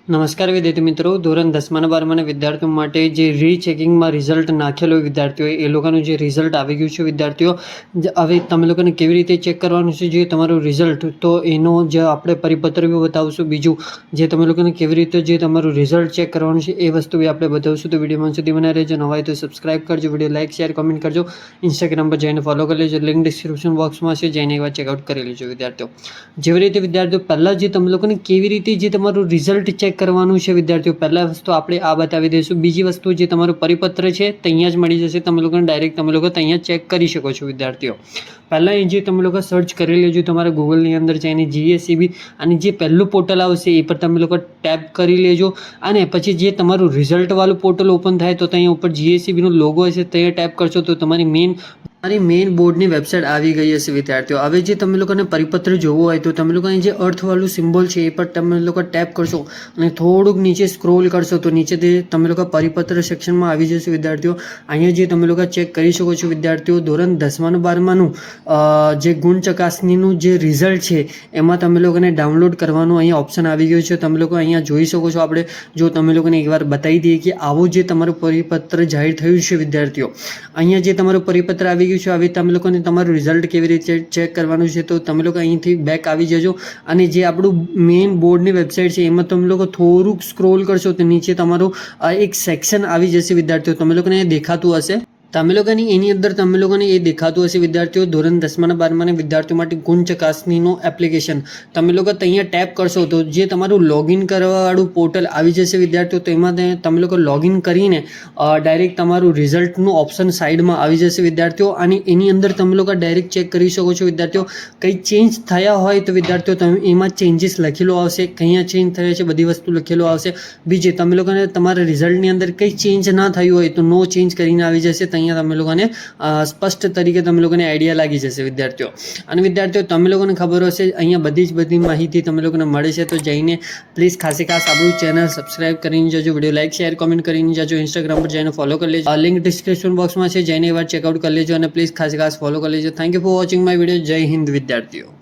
નમસ્કાર વિદ્યાર્થી મિત્રો, ધોરણ 10 અને 12 વિદ્યાર્થીઓ માટે જે રીચેકિંગમાં રિઝલ્ટ નાખેલો વિદ્યાર્થીઓ એ લોકોનું જે રિઝલ્ટ આવી ગયું છે વિદ્યાર્થીઓ, હવે તમે લોકોને કેવી રીતે ચેક કરવાનું છે જે તમારું રિઝલ્ટ, તો એનો જે આપણે પરિપત્ર બી બતાવશું. બીજું જે તમે લોકોને કેવી રીતે જે તમારું રિઝલ્ટ ચેક કરવાનું છે એ વસ્તુ બી આપણે બતાવશું. તો વિડીયોમાં સુધી બનાવી રહેજો. નવા હોય તો સબસ્ક્રાઇબ કરજો, વિડીયો લાઇક શેર કમેન્ટ કરજો, ઇન્સ્ટાગ્રામ પર જઈને ફોલો કરી લેજો, લિંક ડિસ્ક્રિપ્શન બોક્સમાં છે, જઈને એકવાર ચેકઆઉટ કરી લેજો વિદ્યાર્થીઓ. જેવી રીતે વિદ્યાર્થીઓ પહેલાં જે તમે લોકોને કેવી રીતે જે તમારું રિઝલ્ટ ચેક કરવાનું છે વિદ્યાર્થીઓ, પહેલા વસ્તુ આપણે આ બતાવી દઈશું. બીજી વસ્તુ જે તમારું પરિપત્ર છે તે અહીંયા જ મળી જશે, તમે લોકોને ડાયરેક્ટ તમે લોકો અહીંયા ચેક કરી શકો છો વિદ્યાર્થીઓ. પહેલાં એ જે તમે લોકો સર્ચ કરી લેજો તમારા ગૂગલની અંદર જઈને જીએસસીબી, અને જે પહેલું પોર્ટલ આવશે એ પર તમે લોકો ટેપ કરી લેજો. અને પછી જે તમારું રિઝલ્ટવાળું પોર્ટલ ઓપન થાય તો ત્યાં ઉપર જીએસસીબીનો લોગો હશે, ત્યાં ટેપ કરશો તો તમારી મેઇન બોર્ડની વેબસાઇટ આવી ગઈ હશે વિદ્યાર્થીઓ. હવે જે તમે લોકોને પરિપત્ર જોવો હોય તો તમે લોકોને જે અર્થવાળું સિમ્બોલ છે એ પર તમે લોકો ટેપ કરશો અને થોડુંક નીચે સ્ક્રોલ કરશો તો નીચેથી તમે લોકો પરિપત્ર સેક્શનમાં આવી જશે વિદ્યાર્થીઓ. અહીંયા જે તમે લોકો ચેક કરી શકો છો વિદ્યાર્થીઓ, ધોરણ 10 અને 12 જે ગુણ ચકાસણીનું જે રિઝલ્ટ છે એમાં તમે લોકોને ડાઉનલોડ કરવાનું અહીંયા ઓપ્શન આવી ગયું છે. તમે લોકો અહીંયા જોઈ શકો છો. આપણે જો તમે લોકોને એકવાર બતાવી દઈએ કે આવું જે તમારું પરિપત્ર જાહેર થયું છે વિદ્યાર્થીઓ, અહીંયા જે તમારું પરિપત્ર આવી ગયું છે, હવે તમે લોકોને તમારું રિઝલ્ટ કેવી રીતે ચેક કરવાનું છે તો તમે લોકો અહીંથી બેક આવી જજો. અને જે આપણું મેઇન બોર્ડની વેબસાઇટ છે એમાં તમે લોકો થોડુંક સ્ક્રોલ કરશો તો નીચે તમારું એક સેક્શન આવી જશે વિદ્યાર્થીઓ, તમે લોકોને એ દેખાતું હશે. તમે લોકોની એની અંદર તમે લોકોને એ દેખાતું હશે વિદ્યાર્થીઓ, ધોરણ 10 અને 12 વિદ્યાર્થીઓ માટે ગુણ ચકાસણીનું એપ્લિકેશન. તમે લોકો અહીંયા ટેપ કરશો તો જે તમારું લોગિન કરવાવાળું પોર્ટલ આવી જશે વિદ્યાર્થીઓ. તો એમાં તમે લોકો લોગિન કરીને ડાયરેક્ટ તમારું રિઝલ્ટનું ઓપ્શન સાઈડમાં આવી જશે વિદ્યાર્થીઓ. અને એની અંદર તમે લોકો ડાયરેક્ટ ચેક કરી શકો છો વિદ્યાર્થીઓ. કંઈ ચેન્જ થયા હોય તો વિદ્યાર્થીઓ તમે એમાં ચેન્જીસ લખેલો આવશે, કયા ચેન્જ થયા છે બધી વસ્તુ લખેલો આવશે. બીજે તમે લોકોને તમારા રિઝલ્ટની અંદર કંઈ ચેન્જ ના થયું હોય તો નો ચેન્જ કરીને આવી જશે. અહીંયા તમે લોકોને સ્પષ્ટ તરીકે તમે લોકોને આઈડિયા લાગી જશે વિદ્યાર્થીઓ. અને વિદ્યાર્થીઓ તમે લોકોને ખબર હશે અહીંયા બધી માહિતી તમે લોકોને મળે છે. તો જઈને પ્લીઝ ખાસ આપણું ચેનલ સબસ્ક્રાઇબ કરીને જજો, વિડીયો લાઇક શેર કમેન્ટ કરીને જજો, ઇન્સ્ટાગ્રામ પર જઈને ફોલો કરી લેજો, લિંક ડિસ્ક્રિપ્શન બોક્સમાં છે, જઈને એકવાર ચેકઆઉટ કરી લેજો અને પ્લીઝ ખાસ ફોલો કરી લેજો. Thank you for watching my video. જય હિન્દ વિદ્યાર્થીઓ.